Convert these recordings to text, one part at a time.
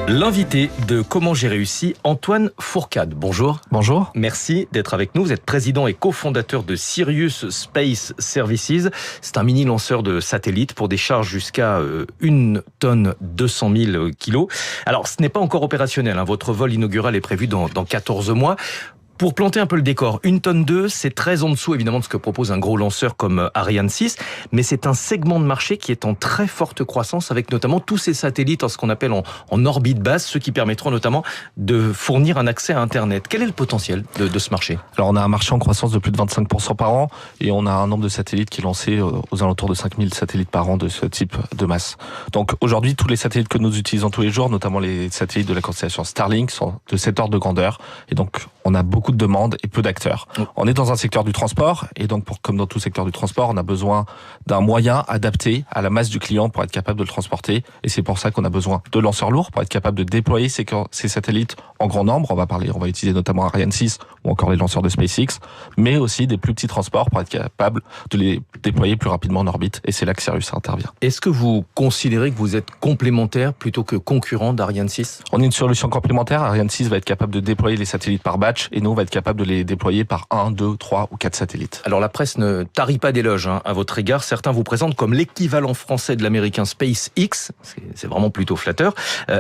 L'invité de Comment j'ai réussi, Antoine Fourcade. Bonjour. Bonjour. Merci d'être avec nous. Vous êtes président et cofondateur de Sirius Space Services. C'est un mini lanceur de satellites pour des charges jusqu'à 1 tonne 200 000 kilos. Alors, ce n'est pas encore opérationnel. Votre vol inaugural est prévu dans 14 mois. Pour planter un peu le décor, 1 tonne 2, c'est très en dessous évidemment de ce que propose un gros lanceur comme Ariane 6, mais c'est un segment de marché qui est en très forte croissance avec notamment tous ces satellites en ce qu'on appelle en orbite basse, ceux qui permettront notamment de fournir un accès à Internet. Quel est le potentiel de ce marché ? Alors on a un marché en croissance de plus de 25% par an et on a un nombre de satellites qui est lancé aux alentours de 5000 satellites par an de ce type de masse. Donc aujourd'hui, tous les satellites que nous utilisons tous les jours, notamment les satellites de la constellation Starlink, sont de cet ordre de grandeur et donc on a beaucoup de demandes et peu d'acteurs. On est dans un secteur du transport et donc comme dans tout secteur du transport, on a besoin d'un moyen adapté à la masse du client pour être capable de le transporter et c'est pour ça qu'on a besoin de lanceurs lourds pour être capable de déployer ces satellites en grand nombre. On va utiliser notamment Ariane 6 ou encore les lanceurs de SpaceX, mais aussi des plus petits transports pour être capable de les déployer plus rapidement en orbite et c'est là que Sirius intervient. Est-ce que vous considérez que vous êtes complémentaire plutôt que concurrent d'Ariane 6 ? On est une solution complémentaire. Ariane 6 va être capable de déployer les satellites par batch et nous on va être capable de les déployer par 1, 2, 3 ou 4 satellites. Alors la presse ne tarit pas d'éloges à votre égard. Certains vous présentent comme l'équivalent français de l'américain SpaceX. C'est vraiment plutôt flatteur.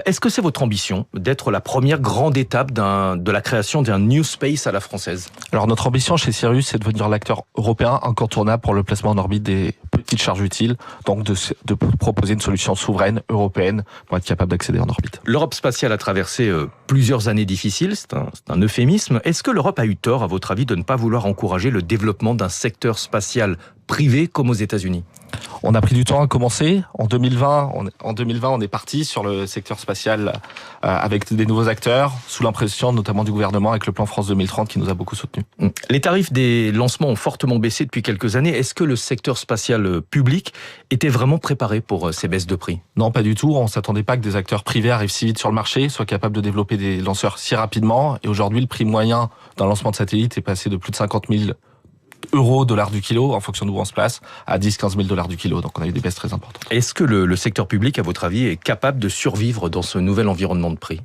Est-ce que c'est votre ambition d'être la première grande étape de la création d'un New Space à la française ? Alors notre ambition chez Sirius, c'est de devenir l'acteur européen incontournable pour le placement en orbite des petites charges utiles, donc de proposer une solution souveraine européenne pour être capable d'accéder en orbite. L'Europe spatiale a traversé plusieurs années difficiles, c'est un euphémisme. Est-ce que l'Europe a eu tort, à votre avis, de ne pas vouloir encourager le développement d'un secteur spatial privé comme aux États-Unis ? On a pris du temps à commencer. En 2020, on est parti sur le secteur spatial avec des nouveaux acteurs, sous l'impression notamment du gouvernement avec le plan France 2030 qui nous a beaucoup soutenus. Les tarifs des lancements ont fortement baissé depuis quelques années. Est-ce que le secteur spatial public était vraiment préparé pour ces baisses de prix ? Non, pas du tout. On ne s'attendait pas que des acteurs privés arrivent si vite sur le marché, soient capables de développer des lanceurs si rapidement. Et aujourd'hui, le prix moyen d'un lancement de satellite est passé de plus de 50 000 euros, dollars du kilo, en fonction d'où on se place, à 10-15 000 dollars du kilo. Donc on a eu des baisses très importantes. Est-ce que le secteur public, à votre avis, est capable de survivre dans ce nouvel environnement de prix ?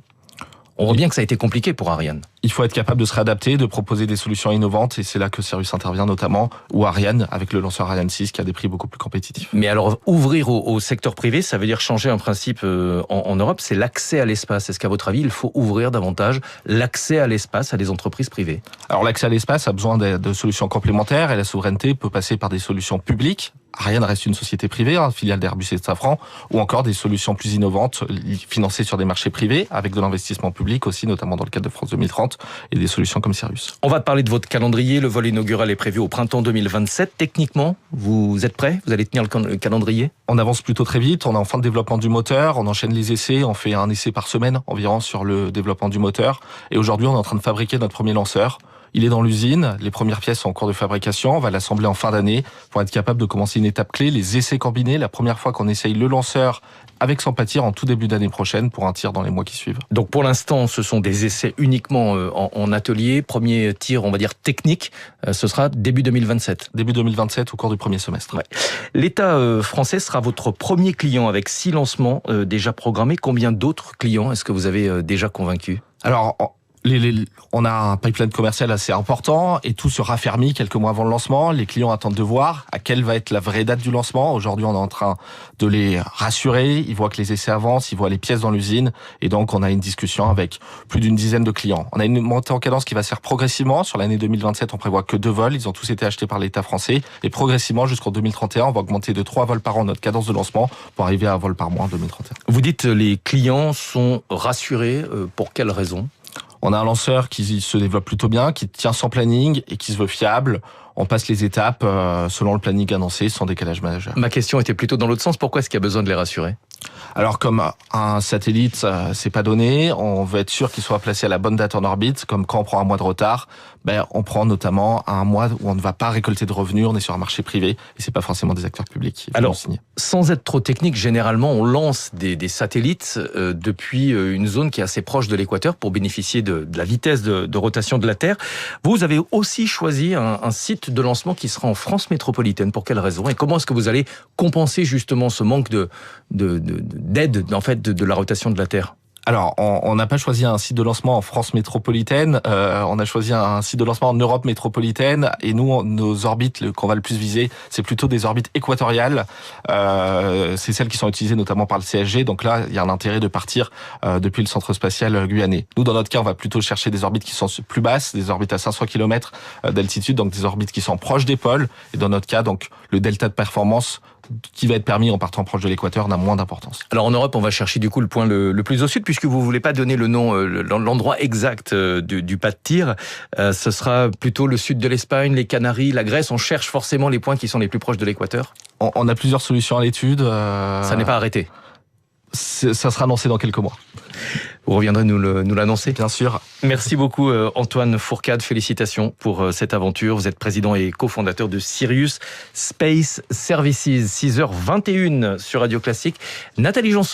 On voit bien que ça a été compliqué pour Ariane. Il faut être capable de se réadapter, de proposer des solutions innovantes, et c'est là que Sirius intervient notamment, ou Ariane, avec le lanceur Ariane 6, qui a des prix beaucoup plus compétitifs. Mais alors, ouvrir au secteur privé, ça veut dire changer un principe en Europe, c'est l'accès à l'espace. Est-ce qu'à votre avis, il faut ouvrir davantage l'accès à l'espace à des entreprises privées ? Alors l'accès à l'espace a besoin de solutions complémentaires, et la souveraineté peut passer par des solutions publiques. Ariane reste une société privée, filiale d'Airbus et de Safran, ou encore des solutions plus innovantes, financées sur des marchés privés, avec de l'investissement public aussi, notamment dans le cadre de France 2030, et des solutions comme Sirius. On va parler de votre calendrier. Le vol inaugural est prévu au printemps 2027. Techniquement, vous êtes prêt ? Vous allez tenir le calendrier ? On avance plutôt très vite, on est en fin de développement du moteur, on enchaîne les essais, on fait un essai par semaine environ sur le développement du moteur, et aujourd'hui on est en train de fabriquer notre premier lanceur. Il est dans l'usine, les premières pièces sont en cours de fabrication, on va l'assembler en fin d'année pour être capable de commencer une étape clé, les essais combinés, la première fois qu'on essaye le lanceur avec son tir en tout début d'année prochaine pour un tir dans les mois qui suivent. Donc pour l'instant, ce sont des essais uniquement en atelier. Premier tir, on va dire technique, ce sera début 2027. Début 2027 au cours du premier semestre. Ouais. L'État français sera votre premier client avec 6 lancements déjà programmés. Combien d'autres clients est-ce que vous avez déjà convaincus ? Alors, on a un pipeline commercial assez important et tout sera fermé quelques mois avant le lancement. Les clients attendent de voir à quelle va être la vraie date du lancement. Aujourd'hui, on est en train de les rassurer. Ils voient que les essais avancent, ils voient les pièces dans l'usine et donc on a une discussion avec plus d'une dizaine de clients. On a une montée en cadence qui va se faire progressivement. Sur l'année 2027, on prévoit que 2 vols. Ils ont tous été achetés par l'État français et progressivement jusqu'en 2031, on va augmenter de 3 vols par an notre cadence de lancement pour arriver à un vol par mois en 2031. Vous dites les clients sont rassurés. Pour quelles raisons ? On a un lanceur qui se développe plutôt bien, qui tient son planning et qui se veut fiable. On passe les étapes selon le planning annoncé, sans décalage majeur. Ma question était plutôt dans l'autre sens. Pourquoi est-ce qu'il y a besoin de les rassurer ? Alors comme un satellite, c'est pas donné, on veut être sûr qu'il soit placé à la bonne date en orbite, comme quand on prend un mois de retard, on prend notamment un mois où on ne va pas récolter de revenus, on est sur un marché privé, et c'est pas forcément des acteurs publics qui vont signer. Sans être trop technique, généralement on lance des satellites depuis une zone qui est assez proche de l'équateur pour bénéficier de la vitesse de rotation de la Terre. Vous avez aussi choisi un site de lancement qui sera en France métropolitaine. Pour quelle raison ? Et comment est-ce que vous allez compenser justement ce manque d'aide en fait de la rotation de la Terre ? Alors, on n'a pas choisi un site de lancement en France métropolitaine, on a choisi un site de lancement en Europe métropolitaine, et nous, nos orbites qu'on va le plus viser, c'est plutôt des orbites équatoriales. C'est celles qui sont utilisées notamment par le CSG, donc là, il y a un intérêt de partir depuis le centre spatial guyanais. Nous, dans notre cas, on va plutôt chercher des orbites qui sont plus basses, des orbites à 500 km d'altitude, donc des orbites qui sont proches des pôles, et dans notre cas, donc le delta de performance qui va être permis en partant proche de l'équateur n'a moins d'importance. Alors en Europe, on va chercher du coup le point le plus au sud, puisque vous voulez pas donner le nom, l'endroit exact du pas de tir. Ce sera plutôt le sud de l'Espagne, les Canaries, la Grèce. On cherche forcément les points qui sont les plus proches de l'équateur. On a plusieurs solutions à l'étude. Ça n'est pas arrêté. Ça sera annoncé dans quelques mois. Vous reviendrez nous l'annoncer. Bien sûr. Merci beaucoup Antoine Fourcade, félicitations pour cette aventure. Vous êtes président et cofondateur de Sirius Space Services. 6h21 sur Radio Classique. Nathalie Janson.